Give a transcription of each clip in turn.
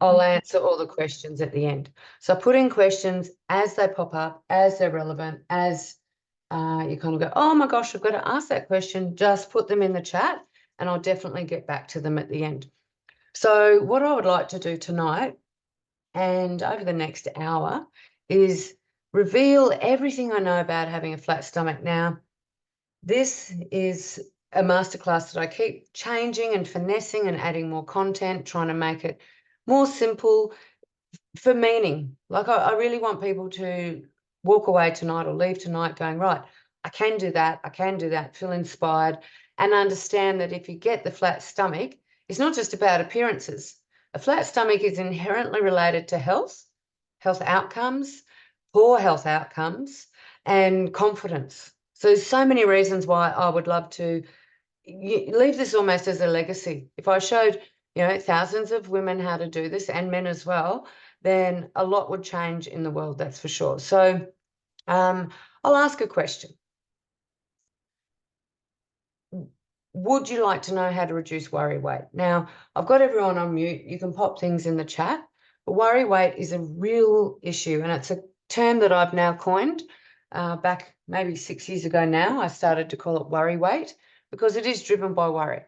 I'll answer all the questions at the end. So I put in questions as they pop up, as they're relevant, as you kind of go, oh my gosh, I've got to ask that question. Just put them in the chat and I'll definitely get back to them at the end. So what I would like to do tonight and over the next hour is reveal everything I know about having a flat stomach. Now, this is a masterclass that I keep changing and finessing and adding more content, trying to make it more simple for meaning. Like I really want people to walk away tonight or leave tonight going, right, I can do that, feel inspired, and understand that if you get the flat stomach, it's not just about appearances. A flat stomach is inherently related to health outcomes, poor health outcomes, and confidence. So there's so many reasons why I would love to leave this almost as a legacy. If I showed, thousands of women how to do this and men as well, then a lot would change in the world, that's for sure. So I'll ask a question. Would you like to know how to reduce worry weight? Now, I've got everyone on mute. You can pop things in the chat. But worry weight is a real issue, and it's a term that I've now coined. Back maybe 6 years ago now, I started to call it worry weight because it is driven by worry.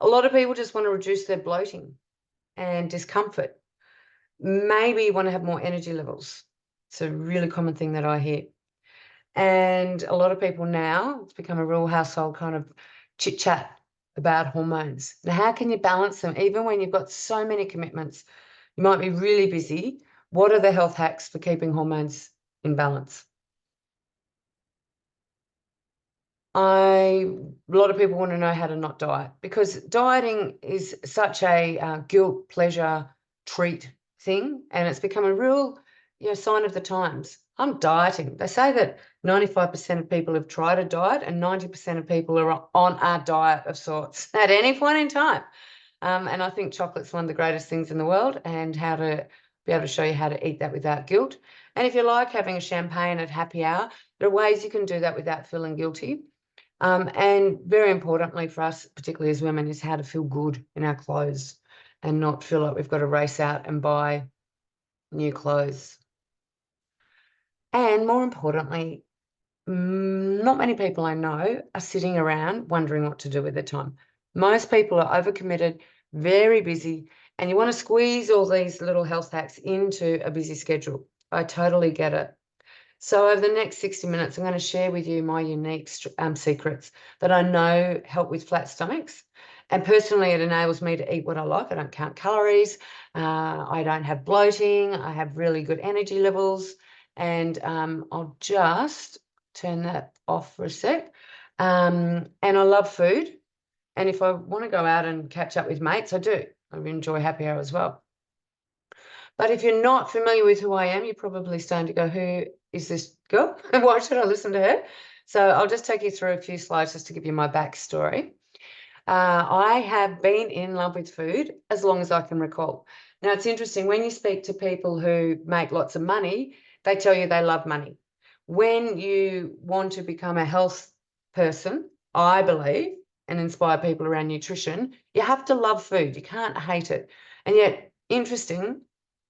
A lot of people just want to reduce their bloating and discomfort. Maybe you want to have more energy levels. It's a really common thing that I hear. And a lot of people now, it's become a real household kind of chit chat about hormones. Now, how can you balance them? Even when you've got so many commitments, you might be really busy. What are the health hacks for keeping hormones in balance? A lot of people want to know how to not diet because dieting is such a guilt, pleasure, treat thing, and it's become a real sign of the times. I'm dieting. They say that 95% of people have tried a diet and 90% of people are on a diet of sorts at any point in time. And I think chocolate's one of the greatest things in the world, and how to be able to show you how to eat that without guilt. And if you like having a champagne at happy hour, there are ways you can do that without feeling guilty. And very importantly for us, particularly as women, is how to feel good in our clothes and not feel like we've got to race out and buy new clothes. And more importantly, not many people I know are sitting around wondering what to do with their time. Most people are overcommitted, very busy, and you want to squeeze all these little health hacks into a busy schedule. I totally get it. So over the next 60 minutes, I'm going to share with you my unique secrets that I know help with flat stomachs. And personally, it enables me to eat what I like. I don't count calories. I don't have bloating. I have really good energy levels. And I'll just turn that off for a sec. And I love food. And if I want to go out and catch up with mates, I do. I enjoy happy hour as well. But if you're not familiar with who I am, you're probably starting to go, who is this girl? Why should I listen to her? So I'll just take you through a few slides just to give you my backstory. I have been in love with food as long as I can recall. Now, it's interesting, when you speak to people who make lots of money, they tell you they love money. When you want to become a health person, I believe, and inspire people around nutrition, you have to love food. You can't hate it. And yet, interesting,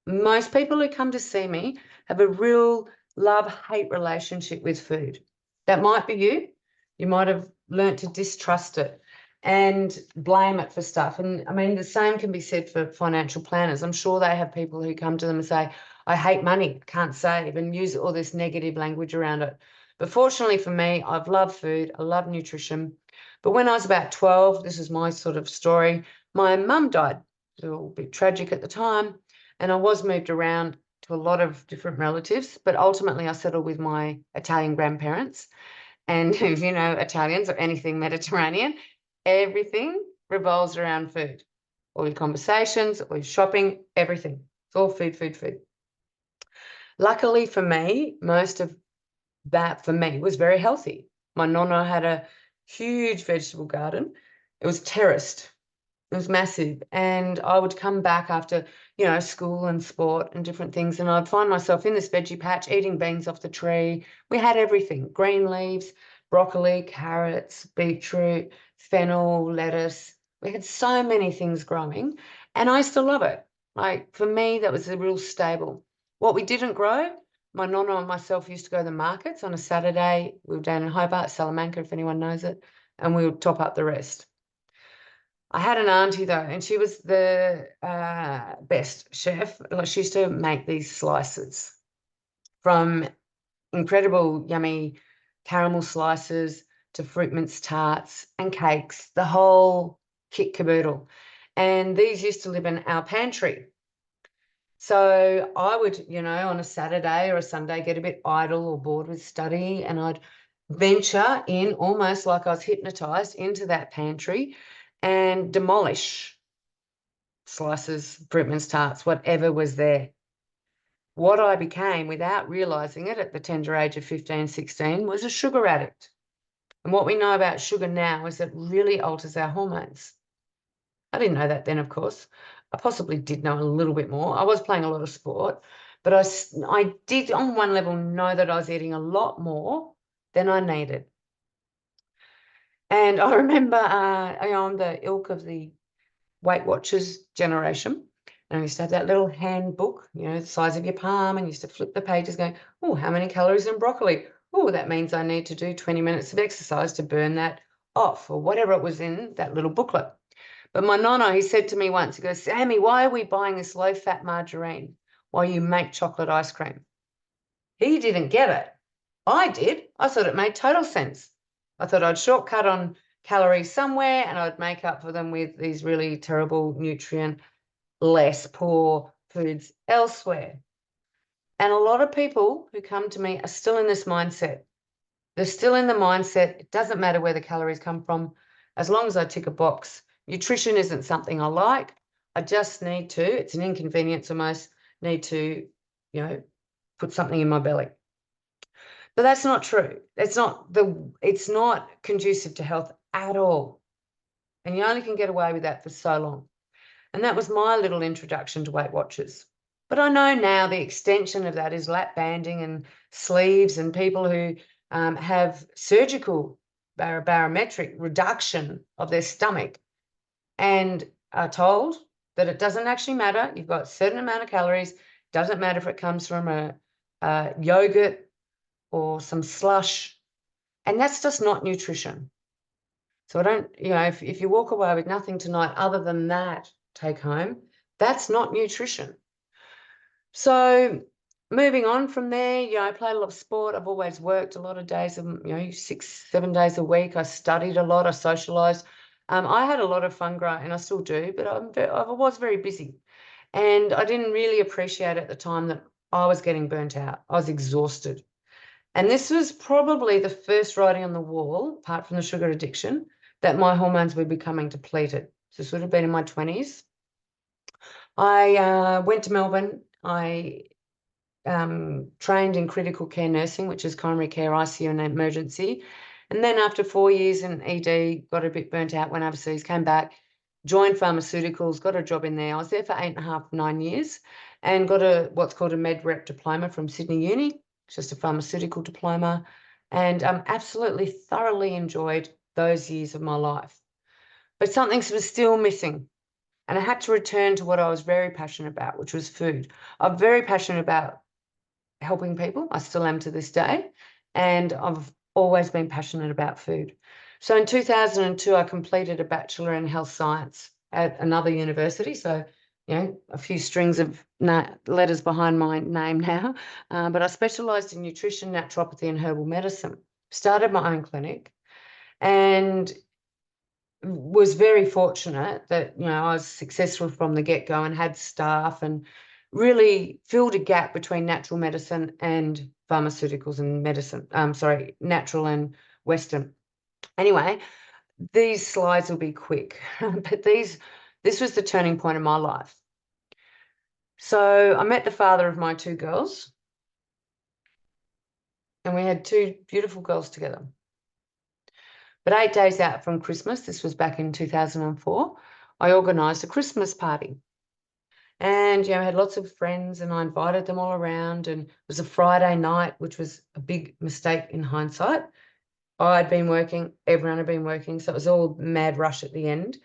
most people who come to see me have a real love-hate relationship with food. That might be you. You might have learnt to distrust it and blame it for stuff. And I mean, the same can be said for financial planners. I'm sure they have people who come to them and say, I hate money, can't save, and use all this negative language around it. But fortunately for me, I've loved food, I love nutrition. But when I was about 12, this is my sort of story, my mum died. It was a little bit tragic at the time. And I was moved around to a lot of different relatives, but ultimately I settled with my Italian grandparents. And if you know Italians or anything Mediterranean, everything revolves around food. All your conversations, all your shopping, everything. It's all food, food, food. Luckily for me, most of that for me was very healthy. My nonna had a huge vegetable garden. It was terraced. It was massive. And I would come back after, school and sport and different things, and I'd find myself in this veggie patch eating beans off the tree. We had everything: green leaves, broccoli, carrots, beetroot, fennel, lettuce. We had so many things growing, and I still love it. Like, for me, that was a real stable. What we didn't grow, my nonna and myself used to go to the markets on a Saturday. We were down in Hobart, Salamanca, if anyone knows it, and we would top up the rest. I had an auntie though, and she was the best chef. Like, she used to make these slices, from incredible, yummy caramel slices to fruit mince tarts and cakes, the whole kit caboodle. And these used to live in our pantry. So I would, on a Saturday or a Sunday, get a bit idle or bored with study, and I'd venture in almost like I was hypnotized into that pantry and demolish slices, fruit mince tarts, whatever was there. What I became, without realizing it at the tender age of 15, 16, was a sugar addict. And what we know about sugar now is it really alters our hormones. I didn't know that then, of course. I possibly did know a little bit more. I was playing a lot of sport, but I did on one level know that I was eating a lot more than I needed. And I remember, I'm the ilk of the Weight Watchers generation. And I used to have that little handbook, the size of your palm, and used to flip the pages going, oh, how many calories in broccoli? Oh, that means I need to do 20 minutes of exercise to burn that off, or whatever it was in that little booklet. But my nonna, he said to me once, he goes, Sammy, why are we buying this low-fat margarine while you make chocolate ice cream? He didn't get it. I did. I thought it made total sense. I thought I'd shortcut on calories somewhere and I'd make up for them with these really terrible nutrient less poor foods elsewhere. And a lot of people who come to me are still in this mindset. They're still in the mindset, it doesn't matter where the calories come from, as long as I tick a box. Nutrition isn't something I like. I just need to, it's an inconvenience almost, need to, put something in my belly. But that's not true. It's not conducive to health at all. And you only can get away with that for so long. And that was my little introduction to Weight Watchers. But I know now the extension of that is lap banding and sleeves, and people who have surgical barometric reduction of their stomach and are told that it doesn't actually matter. You've got a certain amount of calories. Doesn't matter if it comes from a yogurt or some slush. And that's just not nutrition. So I don't, if you walk away with nothing tonight other than that take home, that's not nutrition. So moving on from there, I played a lot of sport. I've always worked a lot of days, 6, 7 days a week. I studied a lot. I socialized. I had a lot of fun growing, and I still do, but I was very busy. And I didn't really appreciate at the time that I was getting burnt out. I was exhausted. And this was probably the first writing on the wall, apart from the sugar addiction, that my hormones were becoming depleted. So this would have been in my 20s. I went to Melbourne. I trained in critical care nursing, which is coronary care, ICU and emergency. And then after 4 years in ED, got a bit burnt out, went overseas, came back, joined pharmaceuticals, got a job in there. I was there for 8.5, 9 years, and got what's called a med rep diploma from Sydney Uni. It's just a pharmaceutical diploma, and absolutely thoroughly enjoyed those years of my life. But something was still missing. And I had to return to what I was very passionate about, which was food. I'm very passionate about helping people. I still am to this day. And I've always been passionate about food. So in 2002, I completed a Bachelor in Health Science at another university. So, a few strings of letters behind my name now. But I specialised in nutrition, naturopathy and herbal medicine. Started my own clinic and was very fortunate that, I was successful from the get-go and had staff and really filled a gap between natural medicine and pharmaceuticals and medicine. Natural and Western. Anyway, these slides will be quick, but this was the turning point in my life. So I met the father of my 2 girls, and we had 2 beautiful girls together. But 8 days out from Christmas, this was back in 2004, I organised a Christmas party. And, I had lots of friends and I invited them all around, and it was a Friday night, which was a big mistake in hindsight. I'd been working, everyone had been working, so it was all mad rush at the end.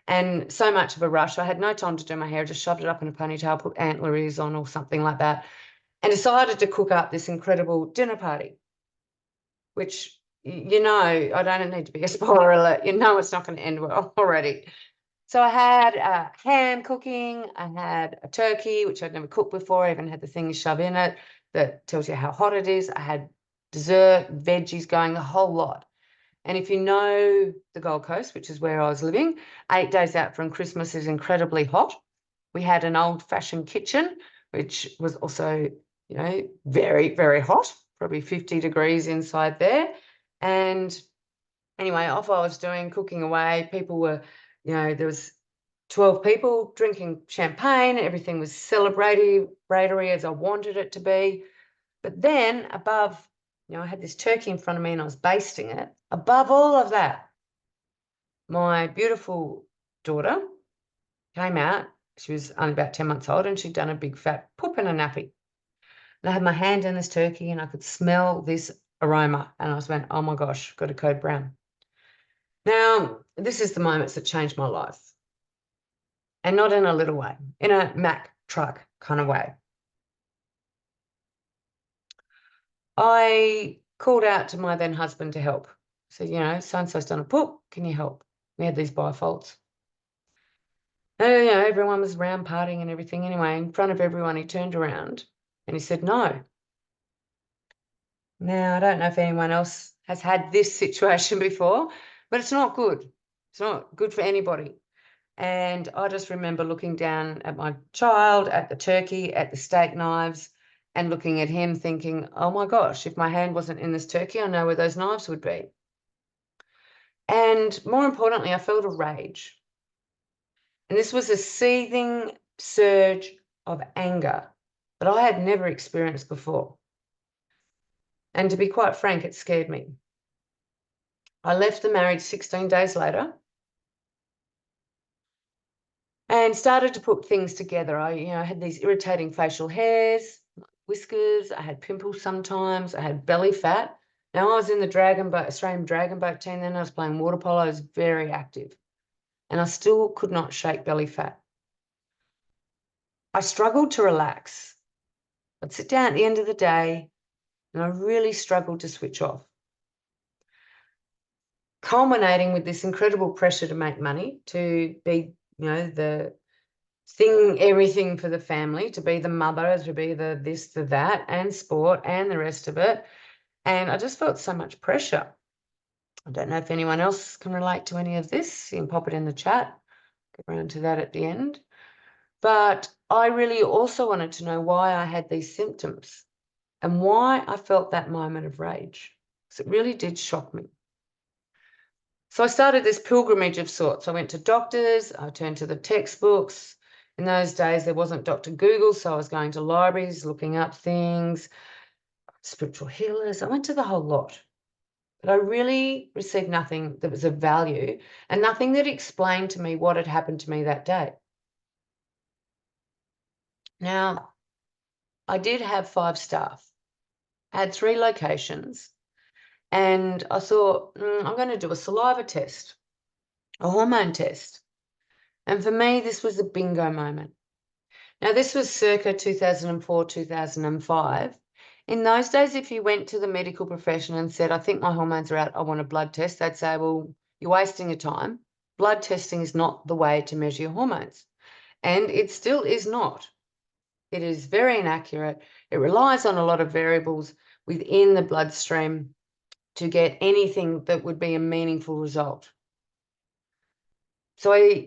and so much of a rush. I had no time to do my hair, just shoved it up in a ponytail, put antler ears on or something like that, and decided to cook up this incredible dinner party, which, I don't need to be a spoiler alert. It's not going to end well already. So I had ham cooking. I had a turkey, which I'd never cooked before. I even had the thing you shove in it that tells you how hot it is. I had dessert, veggies going, the whole lot. And if you know the Gold Coast, which is where I was living, 8 days out from Christmas is incredibly hot. We had an old-fashioned kitchen, which was also, very, very hot, probably 50 degrees inside there. And anyway, off I was cooking away. People were, there was 12 people drinking champagne. Everything was celebratory as I wanted it to be. But then above, I had this turkey in front of me and I was basting it. Above all of that, my beautiful daughter came out. She was only about 10 months old and she'd done a big fat poop in a nappy. And I had my hand in this turkey and I could smell this aroma. And I went, oh my gosh, got a code brown. Now, this is the moments that changed my life. And not in a little way, in a Mack truck kind of way. I called out to my then husband to help. Said, so-and-so's done a poop, can you help? We had these bifolds. And, everyone was around partying and everything. Anyway, in front of everyone, he turned around and he said, no. Now, I don't know if anyone else has had this situation before, but it's not good. It's not good for anybody. And I just remember looking down at my child, at the turkey, at the steak knives, and looking at him thinking, oh my gosh, if my hand wasn't in this turkey, I know where those knives would be. And more importantly, I felt a rage. And this was a seething surge of anger that I had never experienced before. And to be quite frank, it scared me. I left the marriage 16 days later and started to put things together. I had these irritating facial hairs, whiskers, I had pimples sometimes, I had belly fat. Now, I was in the Australian dragon boat team then. I was playing water polo. I was very active. And I still could not shake belly fat. I struggled to relax. I'd sit down at the end of the day and I really struggled to switch off. Culminating with this incredible pressure to make money, to be, the thing, everything for the family, to be the mother, to be the this, the that, and sport, and the rest of it. And I just felt so much pressure. I don't know if anyone else can relate to any of this. You can pop it in the chat. Get around to that at the end. But I really also wanted to know why I had these symptoms and why I felt that moment of rage, because it really did shock me. So I started this pilgrimage of sorts. I went to doctors, I turned to the textbooks. In those days, there wasn't Dr. Google, so I was going to libraries, looking up things, spiritual healers. I went to the whole lot. But I really received nothing that was of value and nothing that explained to me what had happened to me that day. Now, I did have 5 staff. I had 3 locations. And I thought, I'm going to do a saliva test, a hormone test. And for me, this was a bingo moment. Now, this was circa 2004, 2005. In those days, if you went to the medical profession and said, I think my hormones are out, I want a blood test, they'd say, well, you're wasting your time. Blood testing is not the way to measure your hormones. And it still is not. It is very inaccurate. It relies on a lot of variables within the bloodstream to get anything that would be a meaningful result. So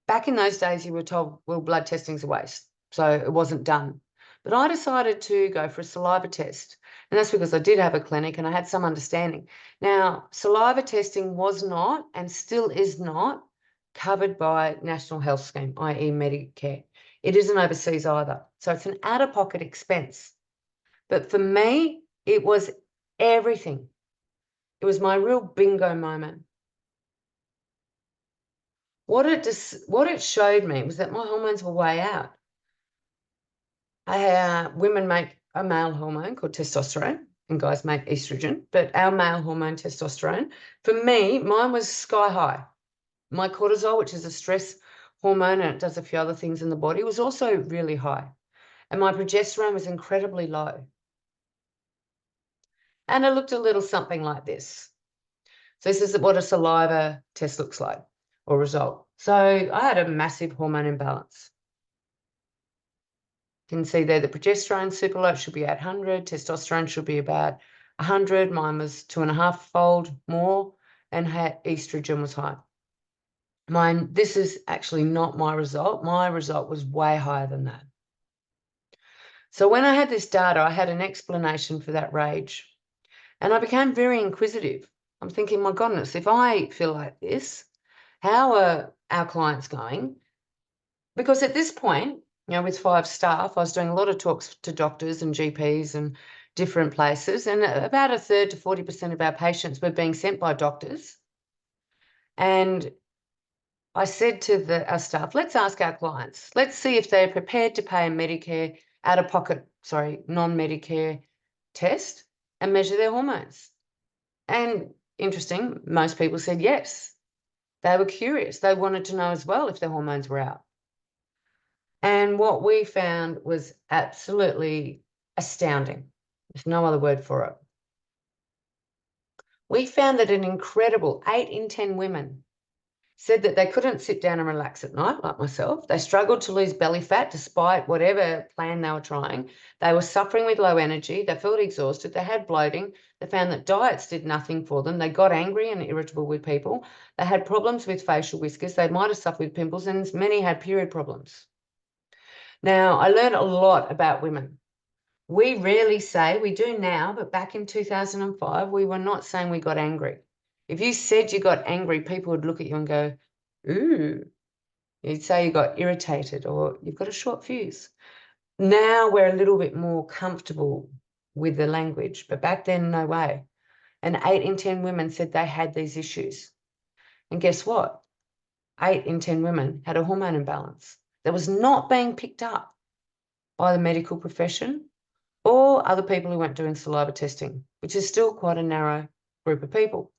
back in those days, you were told, well, blood testing's a waste. So it wasn't done. But I decided to go for a saliva test. And that's because I did have a clinic and I had some understanding. Now, saliva testing was not and still is not covered by National Health Scheme, i.e. Medicare. It isn't overseas either. So it's an out-of-pocket expense. But for me, it was everything. It was my real bingo moment. What it showed me was that my hormones were way out. Women make a male hormone called testosterone, and guys make estrogen, but our male hormone, testosterone, for me, mine was sky high. My cortisol, which is a stress hormone, and it does a few other things in the body, was also really high. And my progesterone was incredibly low. And it looked a little something like this. So this is what a saliva test looks like, or result. So I had a massive hormone imbalance. You can see there the progesterone super low should be 800, testosterone should be about 100. Mine was 2.5-fold more, and estrogen was high. This is actually not my result. My result was way higher than that. So when I had this data, I had an explanation for that rage, and I became very inquisitive. I'm thinking, my goodness, if I feel like this, how are our clients going? Because at this point, with 5 staff, I was doing a lot of talks to doctors and GPs and different places, and about a third to 40% of our patients were being sent by doctors. And I said to our staff, let's ask our clients, let's see if they're prepared to pay a Medicare out-of-pocket, non-Medicare test and measure their hormones. And interesting, most people said yes. They were curious. They wanted to know as well if their hormones were out. And what we found was absolutely astounding. There's no other word for it. We found that an incredible 8 in 10 women said that they couldn't sit down and relax at night, like myself. They struggled to lose belly fat despite whatever plan they were trying. They were suffering with low energy. They felt exhausted. They had bloating. They found that diets did nothing for them. They got angry and irritable with people. They had problems with facial whiskers. They might have suffered with pimples, and many had period problems. Now, I learned a lot about women. We rarely say, we do now, but back in 2005, we were not saying we got angry. If you said you got angry, people would look at you and go, ooh. You'd say you got irritated or you've got a short fuse. Now we're a little bit more comfortable with the language, but back then, no way. And 8 in 10 women said they had these issues. And guess what? 8 in 10 women had a hormone imbalance that was not being picked up by the medical profession or other people who weren't doing saliva testing, which is still quite a narrow group of people.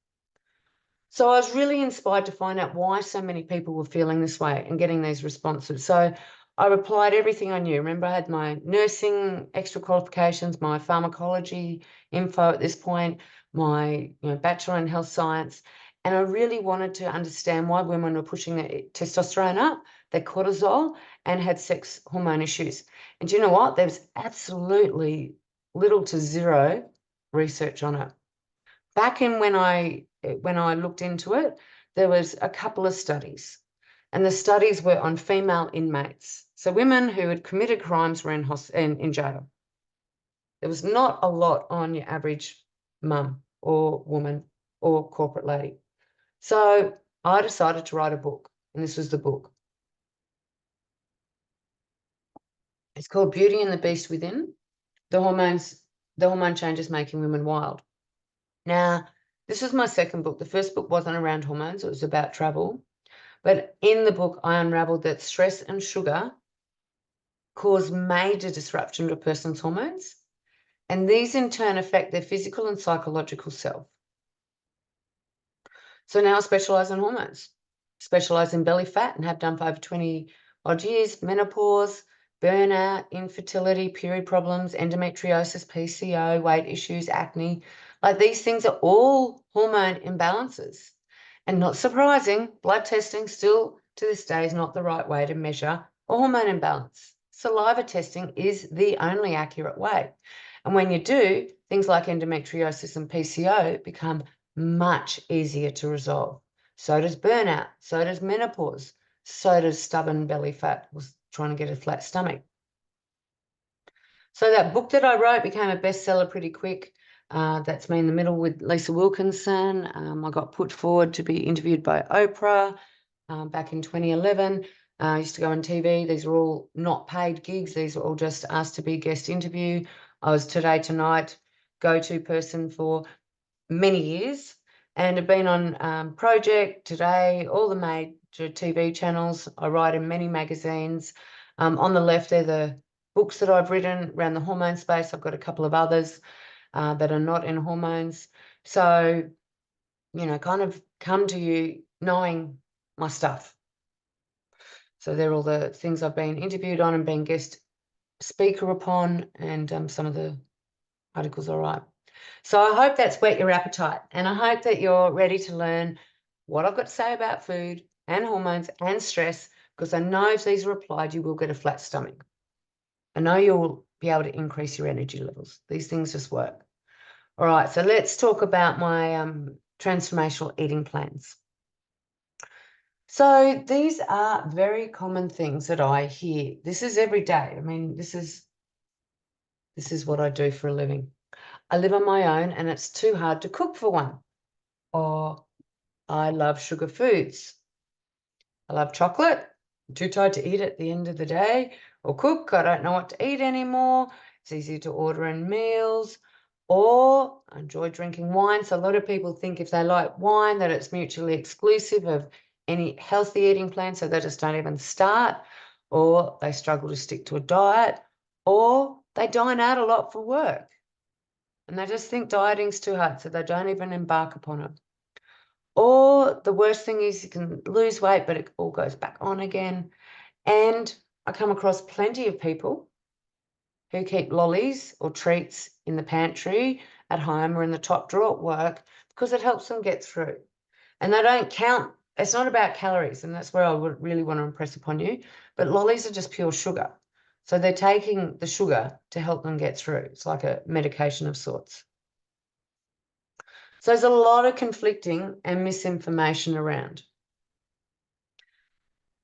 So I was really inspired to find out why so many people were feeling this way and getting these responses. So I applied everything I knew. Remember, I had my nursing extra qualifications, my pharmacology info at this point, my bachelor in health science, and I really wanted to understand why women were pushing their testosterone up, their cortisol, and had sex hormone issues. And do you know what? There's absolutely little to zero research on it. Back in when I looked into it, there was a couple of studies, and the studies were on female inmates. So women who had committed crimes were in jail. There was not a lot on your average mum or woman or corporate lady. So I decided to write a book, and this was the book. It's called Beauty and the Beast Within, the hormone changes making women wild. Now, this was my second book. The first book wasn't around hormones. It was about travel. But in the book, I unraveled that stress and sugar cause major disruption to a person's hormones. And these in turn affect their physical and psychological self. So now I specialize in hormones, specialize in belly fat, and have done for over 20 odd years, menopause, burnout, infertility, period problems, endometriosis, PCO, weight issues, acne. Like, these things are all hormone imbalances. And not surprising, blood testing still to this day is not the right way to measure a hormone imbalance. Saliva testing is the only accurate way. And when you do, things like endometriosis and PCO become much easier to resolve. So does burnout, so does menopause, so does stubborn belly fat, was trying to get a flat stomach. So that book that I wrote became a bestseller pretty quick. That's me in the middle with Lisa Wilkinson. I got put forward to be interviewed by Oprah back in 2011. I used to go on TV. These are all not paid gigs. These are all just asked to be guest interview. I was Today Tonight go-to person for many years, and have been on Project, Today, all the major TV channels. I write in many magazines. On the left are the books that I've written around the hormone space. I've got a couple of others that are not in hormones. So, kind of come to you knowing my stuff. So they're all the things I've been interviewed on and been guest speaker upon, and some of the articles I write. So I hope that's whet your appetite, and I hope that you're ready to learn what I've got to say about food and hormones and stress, because I know if these are applied, you will get a flat stomach. I know you'll be able to increase your energy levels. These things just work. All right, so let's talk about my transformational eating plans. So these are very common things that I hear. This is every day. I mean, this is what I do for a living. I live on my own and it's too hard to cook for one. Or I love sugar foods. I love chocolate. I'm too tired to eat at the end of the day or cook. I don't know what to eat anymore. It's easy to order in meals. Or I enjoy drinking wine. So a lot of people think if they like wine that it's mutually exclusive of any healthy eating plan, so they just don't even start, or they struggle to stick to a diet, or they dine out a lot for work. And they just think dieting's too hard, so they don't even embark upon it. Or the worst thing is you can lose weight, but it all goes back on again. And I come across plenty of people who keep lollies or treats in the pantry at home or in the top drawer at work because it helps them get through. And they don't count. It's not about calories, and that's where I would really want to impress upon you. But lollies are just pure sugar. So they're taking the sugar to help them get through. It's like a medication of sorts. So there's a lot of conflicting and misinformation around.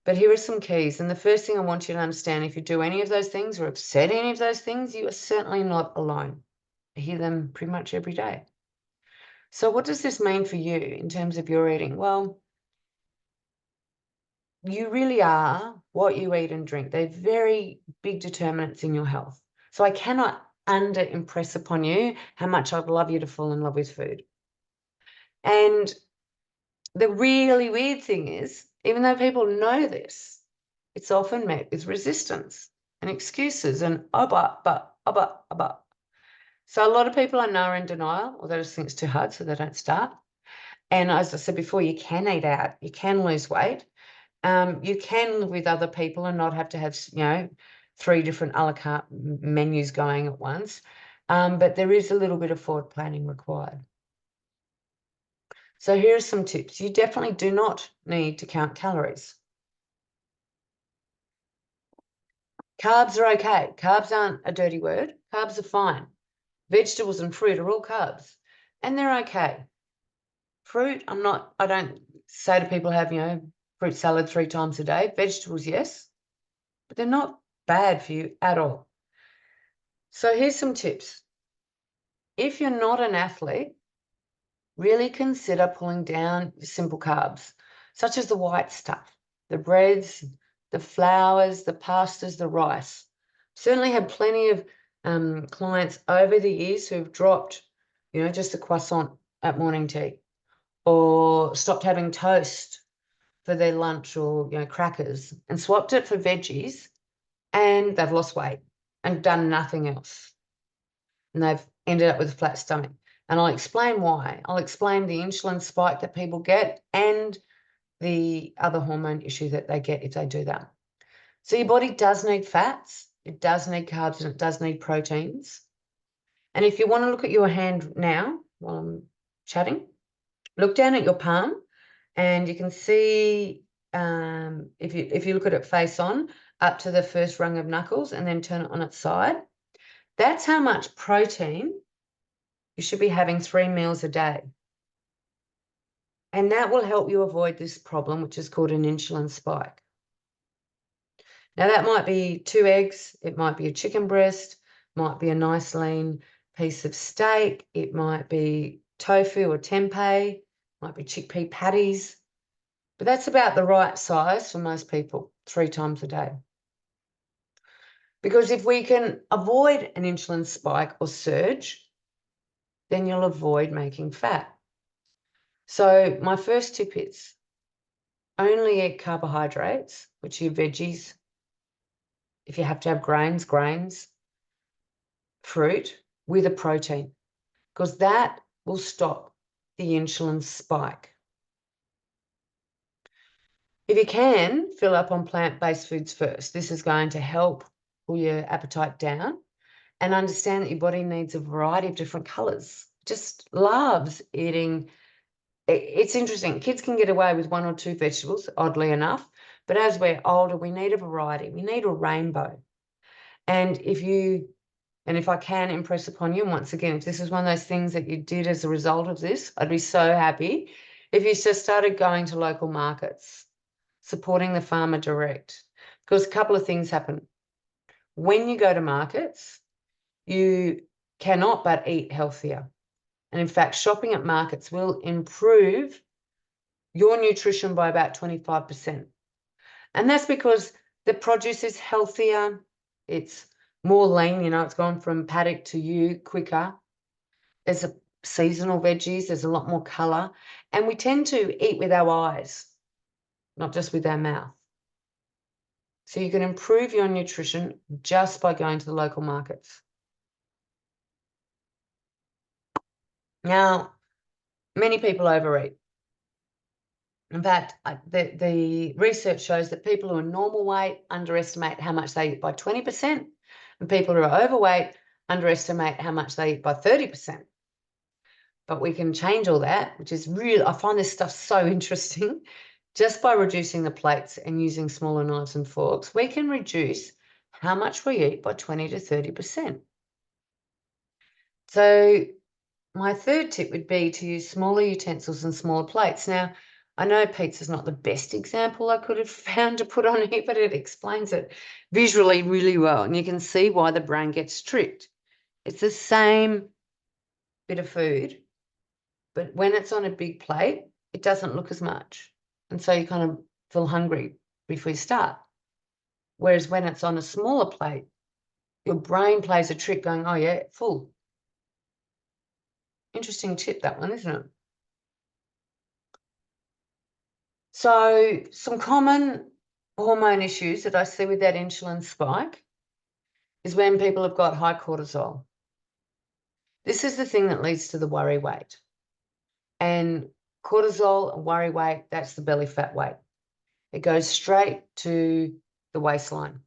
But here are some keys. And the first thing I want you to understand, if you do any of those things or have said any of those things, you are certainly not alone. I hear them pretty much every day. So what does this mean for you in terms of your eating? Well, you really are what you eat and drink. They're very big determinants in your health. So I cannot under impress upon you how much I'd love you to fall in love with food. And the really weird thing is, even though people know this, it's often met with resistance and excuses and but. So a lot of people I know are in denial, or they just think it's too hard, so they don't start. And as I said before, you can eat out, you can lose weight. You can live with other people and not have to have, 3 different a la carte menus going at once. But there is a little bit of forward planning required. So here are some tips. You definitely do not need to count calories. Carbs are okay. Carbs aren't a dirty word. Carbs are fine. Vegetables and fruit are all carbs, and they're okay. Fruit, I don't say to people have, fruit salad 3 times a day. Vegetables, yes, but they're not bad for you at all. So here's some tips. If you're not an athlete, really consider pulling down simple carbs, such as the white stuff, the breads, the flours, the pastas, the rice. Certainly had plenty of clients over the years who've dropped, just a croissant at morning tea, or stopped having toast for their lunch, or crackers, and swapped it for veggies, and they've lost weight and done nothing else. And they've ended up with a flat stomach. And I'll explain why. I'll explain the insulin spike that people get and the other hormone issue that they get if they do that. So your body does need fats, it does need carbs, and it does need proteins. And if you want to look at your hand now while I'm chatting, look down at your palm and you can see, if you look at it face on, up to the first rung of knuckles and then turn it on its side, that's how much protein you should be having 3 meals a day. And that will help you avoid this problem, which is called an insulin spike. Now, that might be 2 eggs, it might be a chicken breast, might be a nice lean piece of steak, it might be tofu or tempeh, might be chickpea patties, but that's about the right size for most people, 3 times a day. Because if we can avoid an insulin spike or surge, then you'll avoid making fat. So my first tip is only eat carbohydrates, which are your veggies. If you have to have grains, fruit with a protein, because that will stop the insulin spike. If you can, fill up on plant-based foods first. This is going to help pull your appetite down, and understand that your body needs a variety of different colors. Just loves eating. It's interesting. Kids can get away with 1 or 2 vegetables, oddly enough, but as we're older, we need a variety. We need a rainbow. And if I can impress upon you, and once again, if this is one of those things that you did as a result of this, I'd be so happy if you just started going to local markets, supporting the farmer direct, because a couple of things happen. When you go to markets, you cannot but eat healthier. And in fact, shopping at markets will improve your nutrition by about 25%. And that's because the produce is healthier. It's more lean, it's gone from paddock to you quicker. There's a seasonal veggies, there's a lot more color. And we tend to eat with our eyes, not just with our mouth. So you can improve your nutrition just by going to the local markets. Now, many people overeat. In fact, the research shows that people who are normal weight underestimate how much they eat by 20%, and people who are overweight underestimate how much they eat by 30%. But we can change all that, which is really, I find this stuff so interesting. Just by reducing the plates and using smaller knives and forks, we can reduce how much we eat by 20 to 30%. So my third tip would be to use smaller utensils and smaller plates. Now, I know pizza's not the best example I could have found to put on here, but it explains it visually really well. And you can see why the brain gets tricked. It's the same bit of food, but when it's on a big plate, it doesn't look as much. And so you kind of feel hungry before you start. Whereas when it's on a smaller plate, your brain plays a trick going, oh yeah, full. Interesting tip, that one, isn't it? So some common hormone issues that I see with that insulin spike is when people have got high cortisol. This is the thing that leads to the worry weight. And cortisol and worry weight, that's the belly fat weight. It goes straight to the waistline.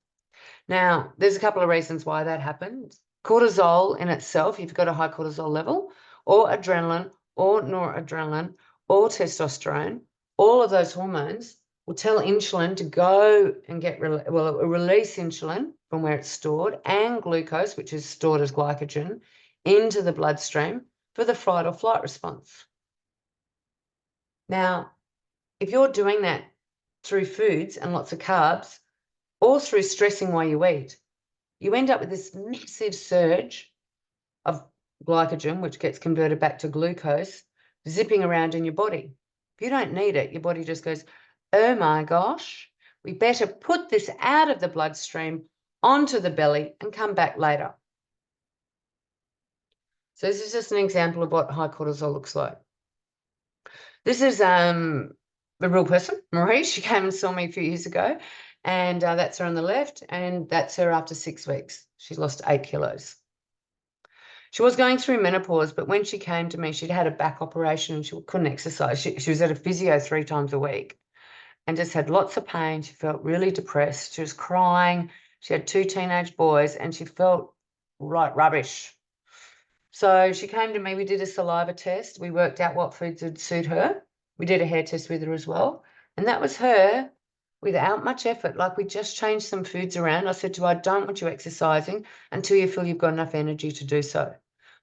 Now, there's a couple of reasons why that happens. Cortisol in itself, if you've got a high cortisol level, or adrenaline, or noradrenaline, or testosterone, all of those hormones will tell insulin to go and it will release insulin from where it's stored, and glucose, which is stored as glycogen, into the bloodstream for the fight or flight response. Now, if you're doing that through foods and lots of carbs, or through stressing while you eat, you end up with this massive surge of glycogen, which gets converted back to glucose, zipping around in your body. If you don't need it, your body just goes, oh my gosh, we better put this out of the bloodstream onto the belly and come back later. So this is just an example of what high cortisol looks like. This is a real person, Marie. She came and saw me a few years ago, and that's her on the left, and that's her after 6 weeks. She's lost 8 kilos. She was going through menopause, but when she came to me, she'd had a back operation and she couldn't exercise. She was at a physio 3 times a week and just had lots of pain. She felt really depressed. She was crying. She had 2 teenage boys and she felt right rubbish. So she came to me. We did a saliva test. We worked out what foods would suit her. We did a hair test with her as well. And that was her without much effort. Like, we just changed some foods around. I said to her, I don't want you exercising until you feel you've got enough energy to do so.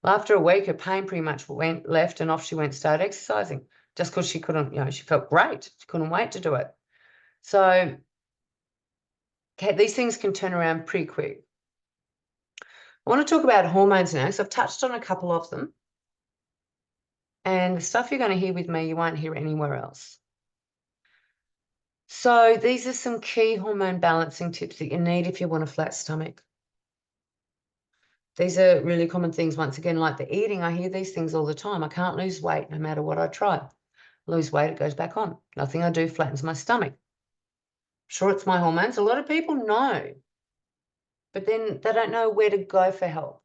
Well, after a week, her pain pretty much left and off she went, started exercising, just because she couldn't, she felt great. She couldn't wait to do it. So these things can turn around pretty quick. I want to talk about hormones now, so I've touched on a couple of them. And the stuff you're going to hear with me, you won't hear anywhere else. So these are some key hormone balancing tips that you need if you want a flat stomach. These are really common things, once again, like the eating. I hear these things all the time. I can't lose weight no matter what I try. I lose weight, it goes back on. Nothing I do flattens my stomach. Sure, it's my hormones. A lot of people know, but then they don't know where to go for help.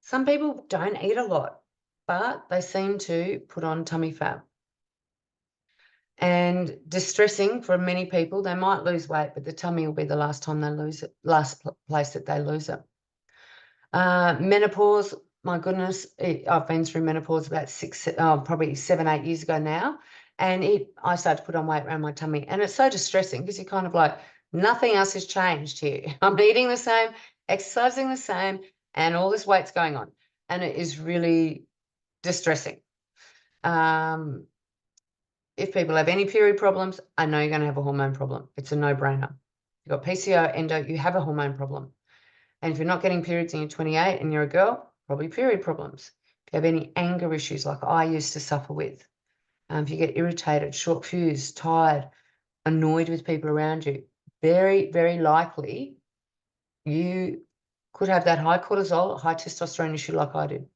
Some people don't eat a lot, but they seem to put on tummy fat. and distressing for many people. They might lose weight, but the tummy will be the last time they lose it, last place that they lose it. Menopause, my goodness, I've been through menopause about probably 7, 8 years ago now. And I started to put on weight around my tummy. And it's so distressing because you're kind of like, nothing else has changed here. I'm eating the same, exercising the same, and all this weight's going on. And it is really distressing. If people have any period problems, I know you're going to have a hormone problem. It's a no-brainer. You've got PCO, endo, you have a hormone problem. And if you're not getting periods and you're 28 and you're a girl, probably period problems. If you have any anger issues like I used to suffer with, if you get irritated, short fused, tired, annoyed with people around you, very, very likely you could have that high cortisol, high testosterone issue like I did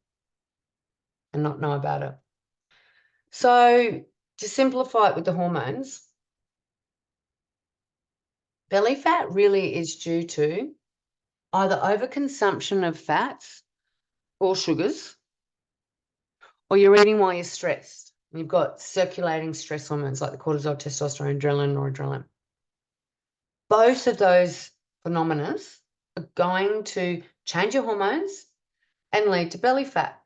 and not know about it. So to simplify it with the hormones, belly fat really is due to either overconsumption of fats or sugars, or you're eating while you're stressed. You've got circulating stress hormones like the cortisol, testosterone, adrenaline, noradrenaline. Both of those phenomena are going to change your hormones and lead to belly fat.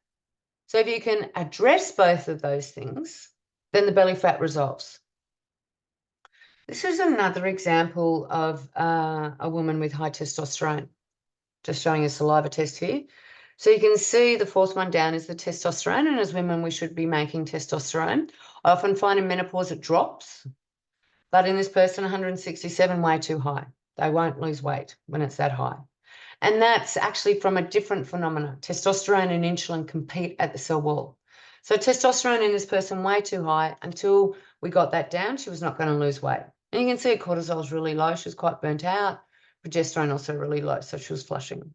So if you can address both of those things, then the belly fat resolves. This is another example of a woman with high testosterone. Just showing a saliva test here. So you can see the fourth one down is the testosterone, and as women, we should be making testosterone. I often find in menopause it drops, but in this person, 167, way too high. They won't lose weight when it's that high. And that's actually from a different phenomenon. Testosterone and insulin compete at the cell wall. So testosterone in this person, way too high. Until we got that down, she was not going to lose weight. And you can see cortisol is really low. She was quite burnt out. Progesterone also really low, so she was flushing.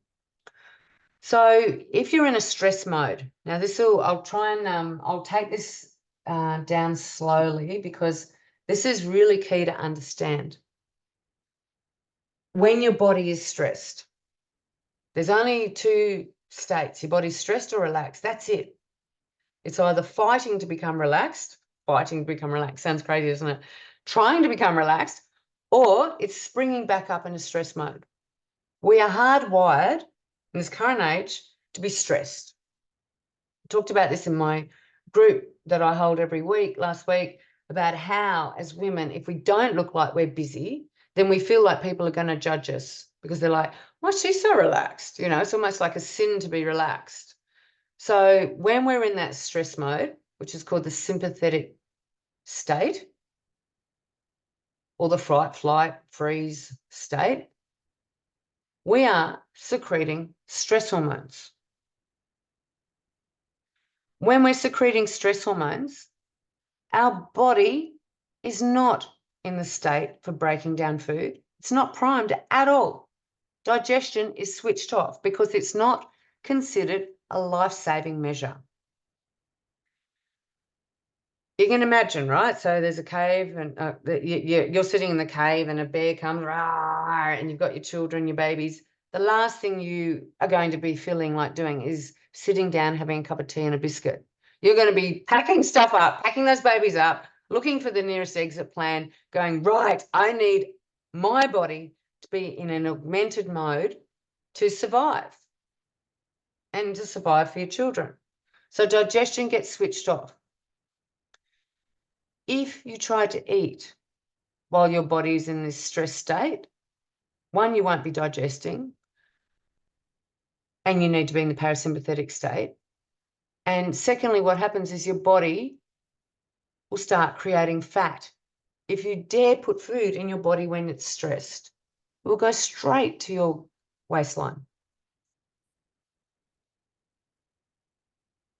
So if you're in a stress mode, now I'll try and I'll take this down slowly because this is really key to understand. When your body is stressed, there's only two states. Your body's stressed or relaxed. That's it. It's either fighting to become relaxed, sounds crazy, isn't it? Trying to become relaxed, or it's springing back up into stress mode. We are hardwired in this current age to be stressed. I talked about this in my group that I hold every week, last week, about how as women, if we don't look like we're busy, then we feel like people are going to judge us because they're like, why is she so relaxed? You know, it's almost like a sin to be relaxed. So when we're in that stress mode, which is called the sympathetic state or the fight, flight, freeze state, we are secreting stress hormones. When we're secreting stress hormones, our body is not in the state for breaking down food. It's not primed at all. Digestion is switched off because it's not considered a life-saving measure. You can imagine, right? So there's a cave and you're sitting in the cave and a bear comes, and you've got your children, your babies. The last thing you are going to be feeling like doing is sitting down, having a cup of tea and a biscuit. You're going to be packing stuff up, packing those babies up, looking for the nearest exit plan, going, right, I need my body to be in an augmented mode to survive and to survive for your children. So digestion gets switched off. If you try to eat while your body is in this stress state, one, you won't be digesting, and you need to be in the parasympathetic state. And secondly, what happens is your body will start creating fat. If you dare put food in your body when it's stressed, it will go straight to your waistline.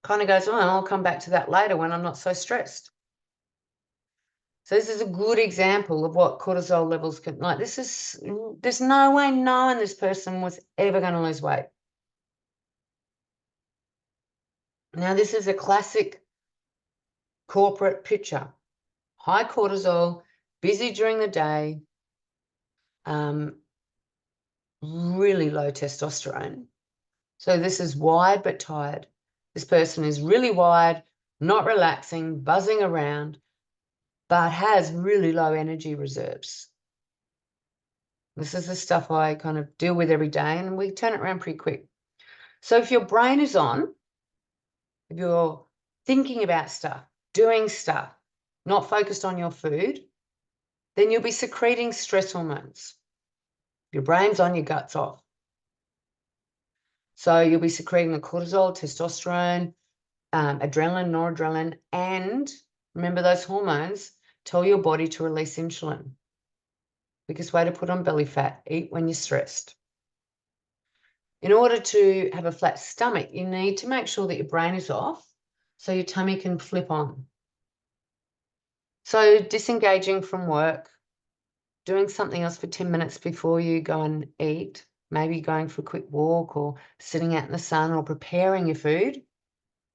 Kind of goes, oh, I'll come back to that later when I'm not so stressed. So this is a good example of what cortisol levels can like. There's no way knowing this person was ever going to lose weight. Now, this is a classic corporate picture. High cortisol, busy during the day, really low testosterone. So this is wired but tired. This person is really wired, not relaxing, buzzing around, but has really low energy reserves. This is the stuff I kind of deal with every day, and we turn it around pretty quick. So if your brain is on, if you're thinking about stuff, doing stuff, not focused on your food, then you'll be secreting stress hormones. If your brain's on, your gut's off. So you'll be secreting the cortisol, testosterone, adrenaline, noradrenaline, and remember those hormones tell your body to release insulin. Biggest way to put on belly fat, eat when you're stressed. In order to have a flat stomach, you need to make sure that your brain is off so your tummy can flip on. So disengaging from work, doing something else for 10 minutes before you go and eat, maybe going for a quick walk or sitting out in the sun or preparing your food,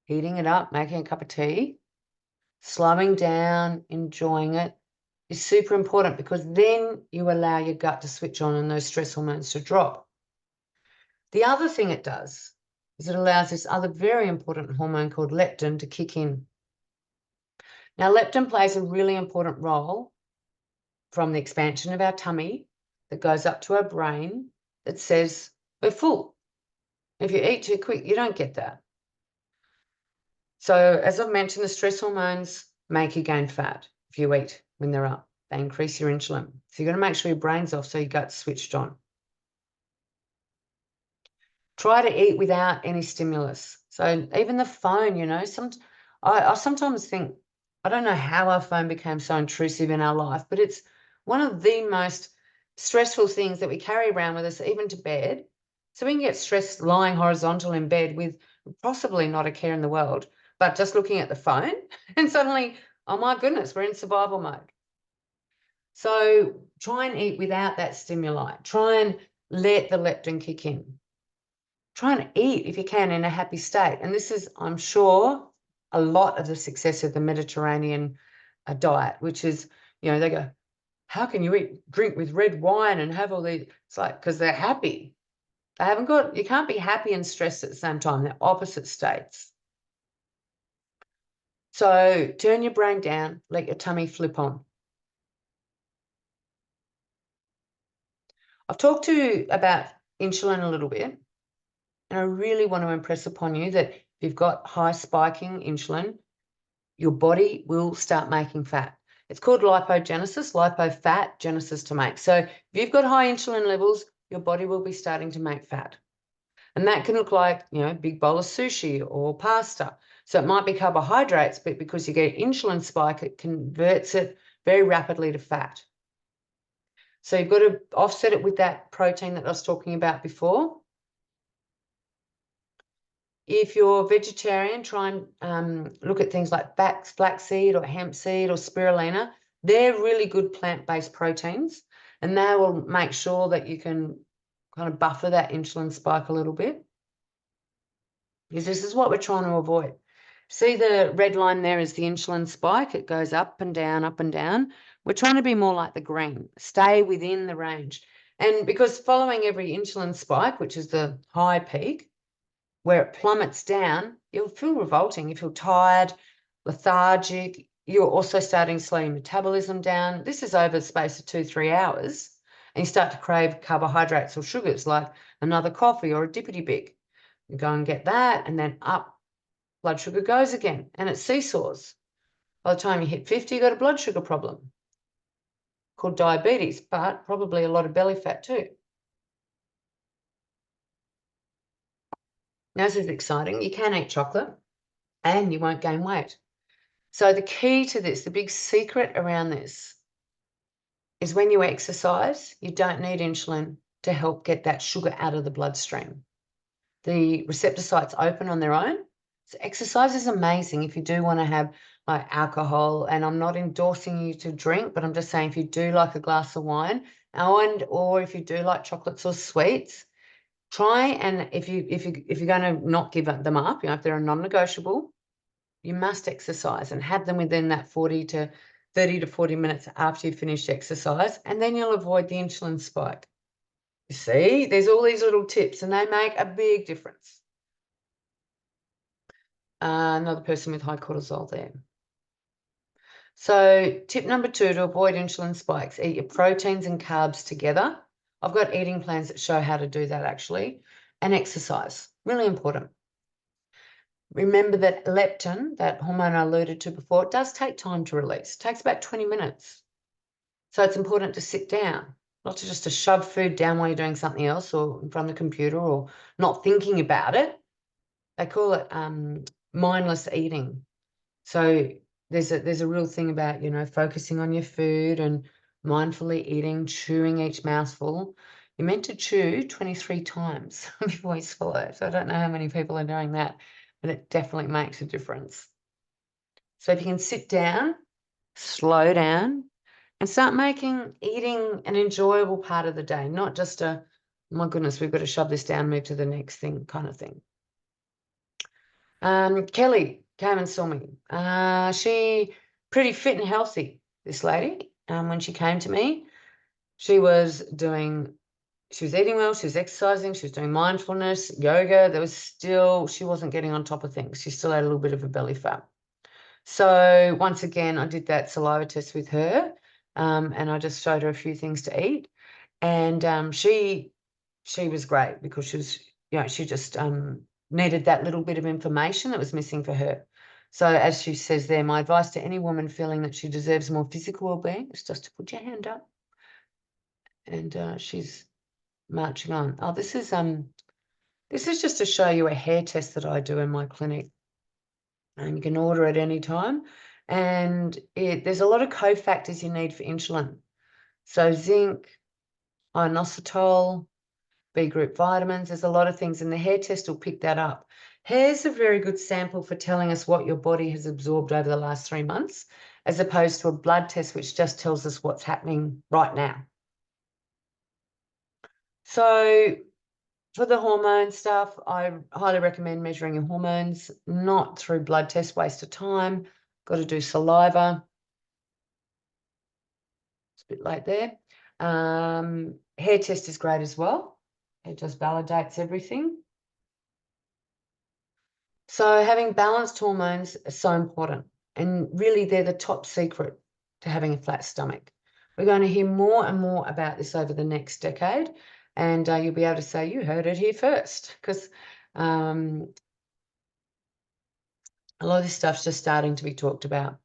heating it up, making a cup of tea, slowing down, enjoying it is super important, because then you allow your gut to switch on and those stress hormones to drop. The other thing it does is it allows this other very important hormone called leptin to kick in. Now, leptin plays a really important role from the expansion of our tummy that goes up to our brain that says we're full. If you eat too quick, you don't get that. So as I've mentioned, the stress hormones make you gain fat if you eat when they're up. They increase your insulin. So you've got to make sure your brain's off so your gut's switched on. Try to eat without any stimulus. So even the phone, you know, I sometimes think, I don't know how our phone became so intrusive in our life, but it's one of the most stressful things that we carry around with us, even to bed. So we can get stressed lying horizontal in bed with possibly not a care in the world, but just looking at the phone, and suddenly, oh my goodness, we're in survival mode. So try and eat without that stimuli. Try and let the leptin kick in. Try and eat, if you can, in a happy state. And this is, I'm sure, a lot of the success of the Mediterranean diet, which is, you know, they go, how can you drink with red wine and have all these? It's like, because they're happy. They haven't got, you can't be happy and stressed at the same time. They're opposite states. So turn your brain down, let your tummy flip on. I've talked to you about insulin a little bit, and I really want to impress upon you that if you've got high spiking insulin, your body will start making fat. It's called lipogenesis, lipofat genesis to make. So if you've got high insulin levels, your body will be starting to make fat. And that can look like, you know, a big bowl of sushi or pasta. So it might be carbohydrates, but because you get insulin spike, it converts it very rapidly to fat. So you've got to offset it with that protein that I was talking about before. If you're vegetarian, try and look at things like flaxseed or hemp seed or spirulina. They're really good plant-based proteins, and they will make sure that you can kind of buffer that insulin spike a little bit, because this is what we're trying to avoid. See the red line there is the insulin spike. It goes up and down, up and down. We're trying to be more like the green, stay within the range. And because following every insulin spike, which is the high peak, where it plummets down, you'll feel revolting. You feel tired, lethargic. You're also starting to slow your metabolism down. This is over the space of 2-3 hours. And you start to crave carbohydrates or sugars, like another coffee or a dippity big. You go and get that, and then up, blood sugar goes again, and it seesaws. By the time you hit 50, you've got a blood sugar problem called diabetes, but probably a lot of belly fat too. Now, this is exciting. You can eat chocolate and you won't gain weight. So the key to this, the big secret around this, is when you exercise, you don't need insulin to help get that sugar out of the bloodstream. The receptor sites open on their own. So exercise is amazing if you do want to have like alcohol, and I'm not endorsing you to drink, but I'm just saying if you do like a glass of wine, or if you do like chocolates or sweets, try, and if you're going to not give them up, you know, if they're a non-negotiable, you must exercise and have them within that 30 to 40 minutes after you finish exercise, and then you'll avoid the insulin spike. You see, there's all these little tips, and they make a big difference. Another person with high cortisol there. So tip number 2 to avoid insulin spikes, eat your proteins and carbs together. I've got eating plans that show how to do that actually, and exercise, really important. Remember that leptin, that hormone I alluded to before, it does take time to release. It takes about 20 minutes. So it's important to sit down, not to shove food down while you're doing something else or in front of the computer or not thinking about it. They call it mindless eating. So there's a real thing about, focusing on your food and mindfully eating, chewing each mouthful. You're meant to chew 23 times before you swallow. So I don't know how many people are doing that, but it definitely makes a difference. So if you can sit down, slow down, and start making eating an enjoyable part of the day, not just a, my goodness, we've got to shove this down, move to the next thing kind of thing. Kelly came and saw me. She pretty fit and healthy, this lady. When she came to me, she was eating well, she was exercising, she was doing mindfulness, yoga. She wasn't getting on top of things. She still had a little bit of a belly fat. So once again, I did that saliva test with her, and I just showed her a few things to eat. And she was great because she just needed that little bit of information that was missing for her. So as she says there, my advice to any woman feeling that she deserves more physical well-being is just to put your hand up. And she's marching on. Oh, this is just to show you a hair test that I do in my clinic. And you can order at any time. And there's a lot of cofactors you need for insulin. So zinc, inositol, B group vitamins, there's a lot of things, and the hair test will pick that up. Hair's a very good sample for telling us what your body has absorbed over the last 3 months, as opposed to a blood test, which just tells us what's happening right now. So for the hormone stuff, I highly recommend measuring your hormones, not through blood test, waste of time. Got to do saliva. It's a bit late there. Hair test is great as well. It just validates everything. So having balanced hormones is so important. And really, they're the top secret to having a flat stomach. We're going to hear more and more about this over the next decade. And you'll be able to say, you heard it here first, because a lot of this stuff's just starting to be talked about.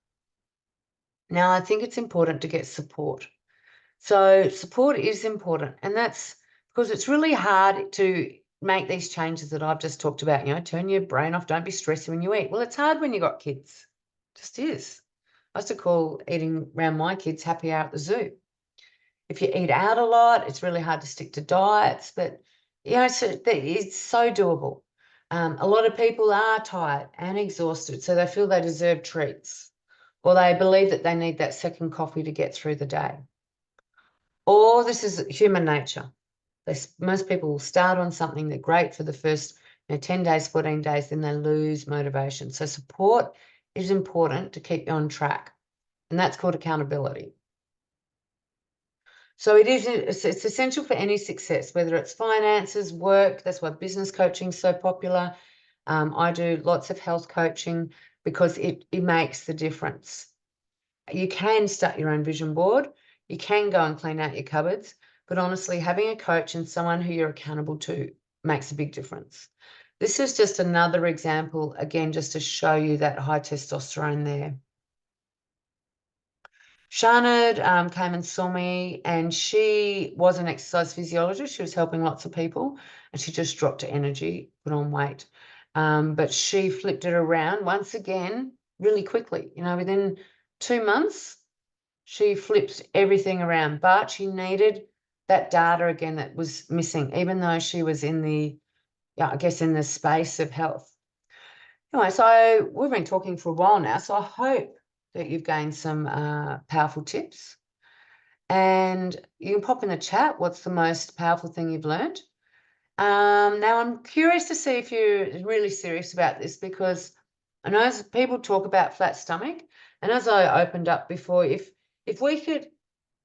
Now, I think it's important to get support. So support is important, and that's because it's really hard to make these changes that I've just talked about. Turn your brain off, don't be stressing when you eat. Well, it's hard when you've got kids. It just is. I used to call eating around my kids happy hour at the zoo. If you eat out a lot, it's really hard to stick to diets, but it's so doable. A lot of people are tired and exhausted, so they feel they deserve treats, or they believe that they need that second coffee to get through the day. Or this is human nature. Most people will start on something, they're great for the first 10 days, 14 days, then they lose motivation. So support is important to keep you on track, and that's called accountability. So it's essential for any success, whether it's finances, work. That's why business coaching is so popular. I do lots of health coaching because it makes the difference. You can start your own vision board. You can go and clean out your cupboards. But honestly, having a coach and someone who you're accountable to makes a big difference. This is just another example, again, just to show you that high testosterone there. Sharnad came and saw me, and she was an exercise physiologist. She was helping lots of people, and she just dropped her energy, put on weight. But she flipped it around once again really quickly. Within 2 months, she flipped everything around, but she needed that data again that was missing, even though she was in the space of health. Anyway, so we've been talking for a while now, so I hope that you've gained some powerful tips. And you can pop in the chat what's the most powerful thing you've learned. Now, I'm curious to see if you're really serious about this, because I know as people talk about flat stomach, and as I opened up before, if we could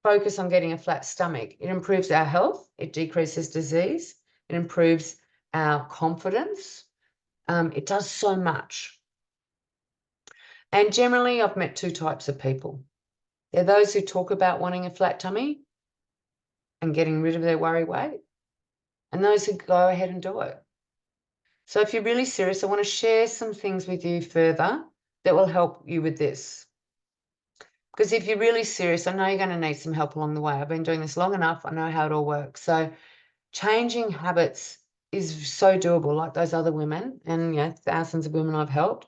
focus on getting a flat stomach, it improves our health, it decreases disease, it improves our confidence. It does so much. And generally, I've met two types of people. They're those who talk about wanting a flat tummy and getting rid of their worry weight, and those who go ahead and do it. So if you're really serious, I want to share some things with you further that will help you with this. Because if you're really serious, I know you're going to need some help along the way. I've been doing this long enough. I know how it all works. So changing habits is so doable, like those other women, and thousands of women I've helped.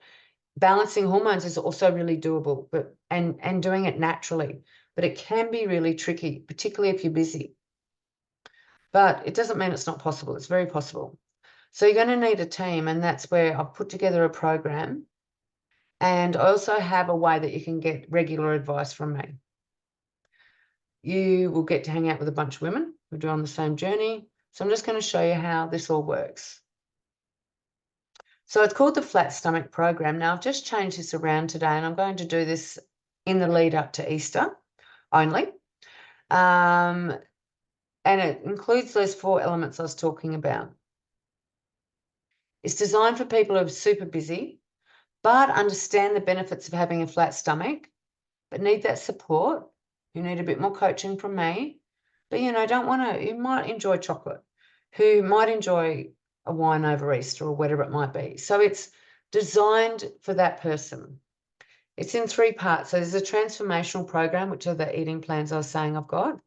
Balancing hormones is also really doable, but and doing it naturally. But it can be really tricky, particularly if you're busy. But it doesn't mean it's not possible. It's very possible. So you're going to need a team, and that's where I've put together a program. And I also have a way that you can get regular advice from me. You will get to hang out with a bunch of women who are on the same journey. So I'm just going to show you how this all works. So it's called the Flat Stomach Program. Now, I've just changed this around today, and I'm going to do this in the lead up to Easter only. And it includes those 4 elements I was talking about. It's designed for people who are super busy, but understand the benefits of having a flat stomach, but need that support. You need a bit more coaching from me, but you might enjoy chocolate, who might enjoy a wine over Easter or whatever it might be. So it's designed for that person. It's in 3 parts. So there's a transformational program, which are the eating plans I was saying I've got,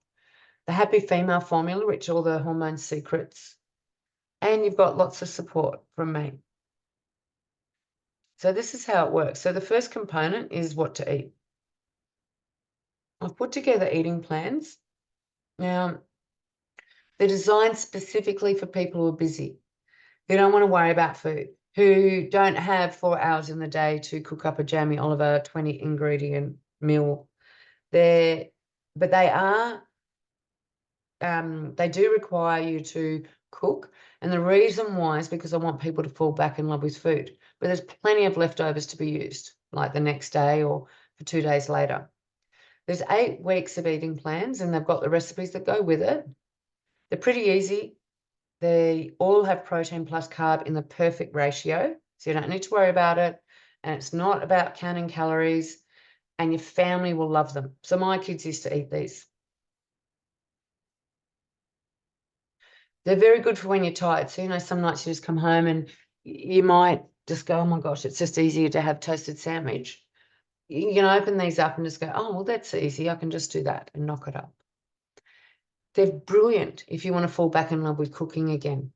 the Happy Female Formula, which are all the hormone secrets, and you've got lots of support from me. So this is how it works. So the first component is what to eat. I've put together eating plans. Now, they're designed specifically for people who are busy, who don't want to worry about food, who don't have 4 hours in the day to cook up a Jamie Oliver 20-ingredient meal. But they do require you to cook. And the reason why is because I want people to fall back in love with food. But there's plenty of leftovers to be used, like the next day or for 2 days later. There's 8 weeks of eating plans, and they've got the recipes that go with it. They're pretty easy. They all have protein plus carb in the perfect ratio, so you don't need to worry about it. And it's not about counting calories, and your family will love them. So my kids used to eat these. They're very good for when you're tired. So, some nights you just come home and you might just go, oh my gosh, it's just easier to have toasted sandwich. You can open these up and just go, oh, well, that's easy. I can just do that and knock it up. They're brilliant if you want to fall back in love with cooking again.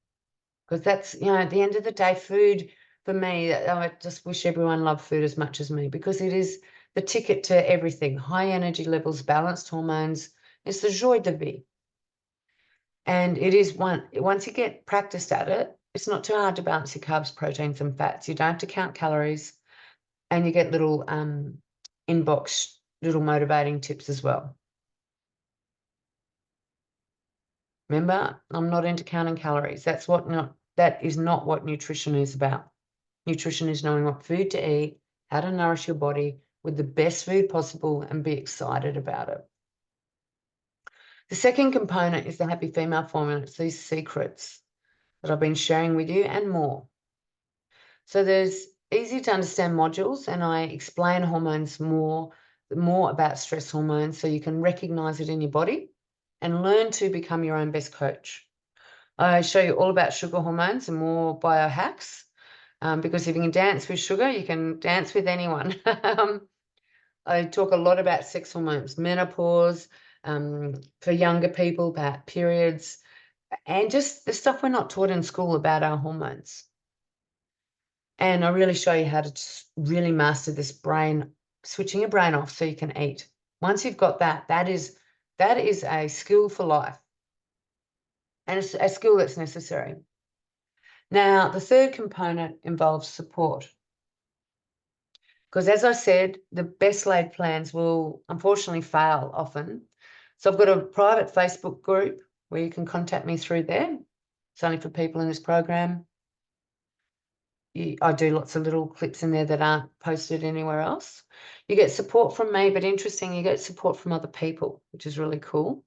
Because that's, at the end of the day, food, for me, I just wish everyone loved food as much as me, because it is the ticket to everything. High energy levels, balanced hormones. It's the joie de vivre. And it is once you get practiced at it, it's not too hard to balance your carbs, proteins, and fats. You don't have to count calories, and you get little inbox, little motivating tips as well. Remember, I'm not into counting calories. That is not what nutrition is about. Nutrition is knowing what food to eat, how to nourish your body with the best food possible, and be excited about it. The second component is the Happy Female Formula. It's these secrets that I've been sharing with you and more. So there's easy to understand modules, and I explain hormones more about stress hormones, so you can recognize it in your body and learn to become your own best coach. I show you all about sugar hormones and more biohacks, because if you can dance with sugar, you can dance with anyone. I talk a lot about sex hormones, menopause, for younger people, about periods, and just the stuff we're not taught in school about our hormones. And I really show you how to just really master this switching your brain off so you can eat. Once you've got that is a skill for life. And it's a skill that's necessary. Now, the third component involves support. Because as I said, the best laid plans will unfortunately fail often. So I've got a private Facebook group where you can contact me through there. It's only for people in this program. I do lots of little clips in there that aren't posted anywhere else. You get support from me, but interesting, you get support from other people, which is really cool.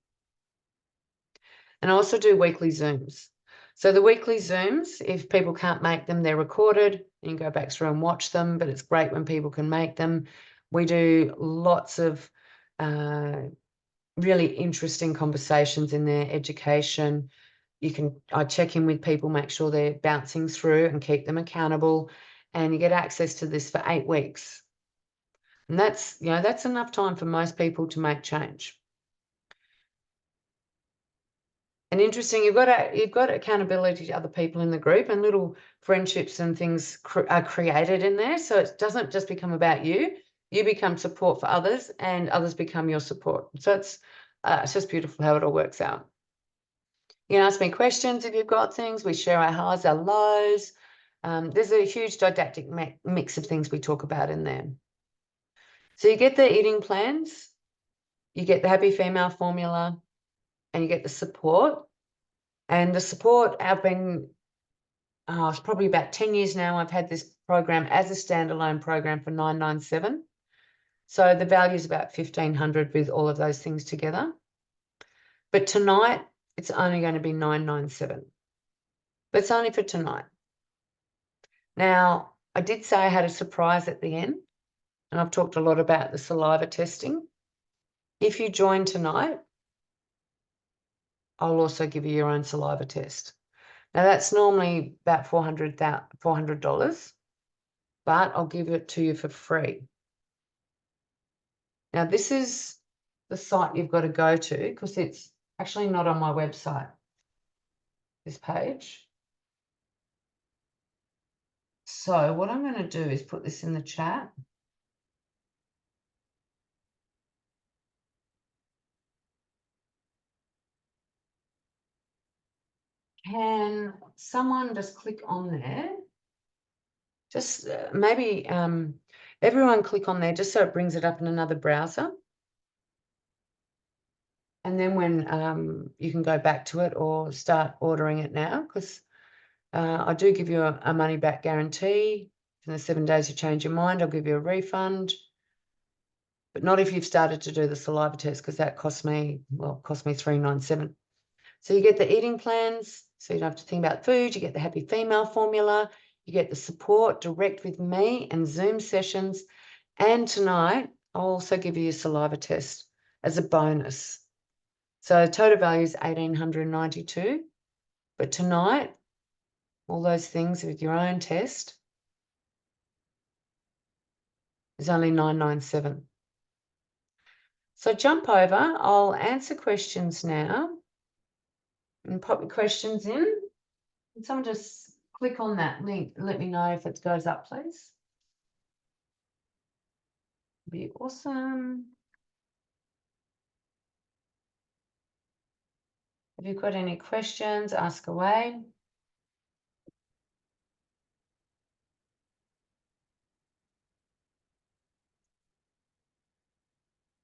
And I also do weekly Zooms. So the weekly Zooms, if people can't make them, they're recorded. You can go back through and watch them, but it's great when people can make them. We do lots of really interesting conversations in their education. I check in with people, make sure they're bouncing through and keep them accountable. And you get access to this for 8 weeks. And that's enough time for most people to make change. And interesting, you've got accountability to other people in the group, and little friendships and things are created in there. So it doesn't just become about you. You become support for others, and others become your support. So it's just beautiful how it all works out. You can ask me questions if you've got things. We share our highs, our lows. There's a huge didactic mix of things we talk about in there. So you get the eating plans, you get the happy female formula, and you get the support. And the support, it's probably about 10 years now, I've had this program as a standalone program for $997. So the value is about $1,500 with all of those things together. But tonight, it's only going to be $997. But it's only for tonight. Now, I did say I had a surprise at the end, and I've talked a lot about the saliva testing. If you join tonight, I'll also give you your own saliva test. Now, that's normally about $400, but I'll give it to you for free. Now, this is the site you've got to go to, because it's actually not on my website, this page. So what I'm going to do is put this in the chat. Can someone just click on there? Just maybe everyone click on there just so it brings it up in another browser. And then when you can go back to it or start ordering it now, because I do give you a money back guarantee. In the 7 days you change your mind, I'll give you a refund. But not if you've started to do the saliva test, because that cost me $397. So you get the eating plans, so you don't have to think about food. You get the happy female formula. You get the support direct with me and Zoom sessions. And tonight, I'll also give you a saliva test as a bonus. So total value is $1,892. But tonight, all those things with your own test is only $997. So jump over. I'll answer questions now and pop your questions in. Can someone just click on that link? Let me know if it goes up, please. Be awesome. If you've got any questions, ask away.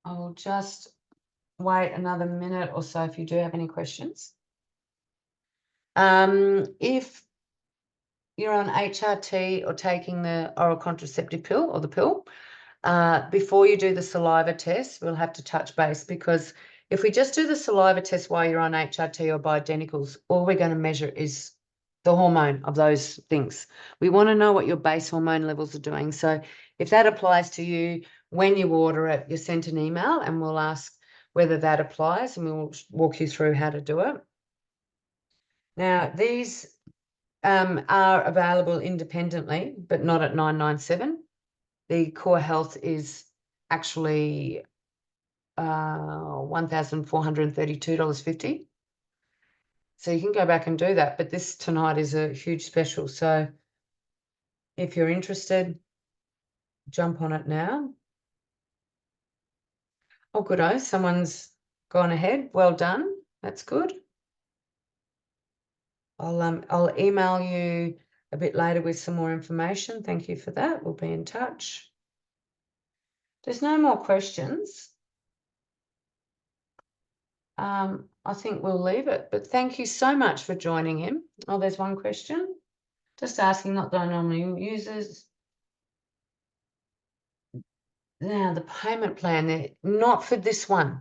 I will just wait another minute or so if you do have any questions. If you're on HRT or taking the oral contraceptive pill or the pill, before you do the saliva test, we'll have to touch base, because if we just do the saliva test while you're on HRT or bioidenticals, all we're going to measure is the hormone of those things. We want to know what your base hormone levels are doing. So if that applies to you, when you order it, you're sent an email and we'll ask whether that applies, and we'll walk you through how to do it. Now, these are available independently, but not at $997. The Core Health is actually $1,432.50. So you can go back and do that. But this tonight is a huge special. So if you're interested, jump on it now. Oh, good. Someone's gone ahead. Well done. That's good. I'll email you a bit later with some more information. Thank you for that. We'll be in touch. There's no more questions. I think we'll leave it, but thank you so much for joining in. Oh, there's one question. Just asking, not that I normally uses. Now, the payment plan, not for this one.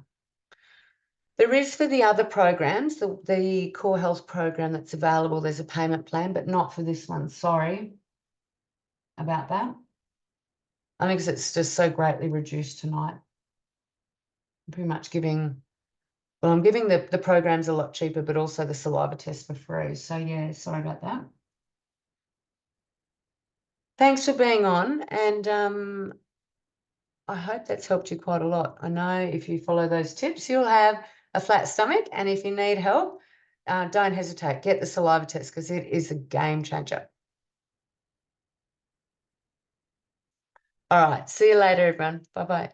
There is for the other programs, the Core Health program that's available, there's a payment plan, but not for this one. Sorry about that. I think it's just so greatly reduced tonight. I'm pretty much giving, well, I'm giving the programs a lot cheaper, but also the saliva test for free. So yeah, sorry about that. Thanks for being on, and I hope that's helped you quite a lot. I know if you follow those tips, you'll have a flat stomach, and if you need help, don't hesitate. Get the saliva test because it is a game changer. All right, see you later, everyone. Bye-bye.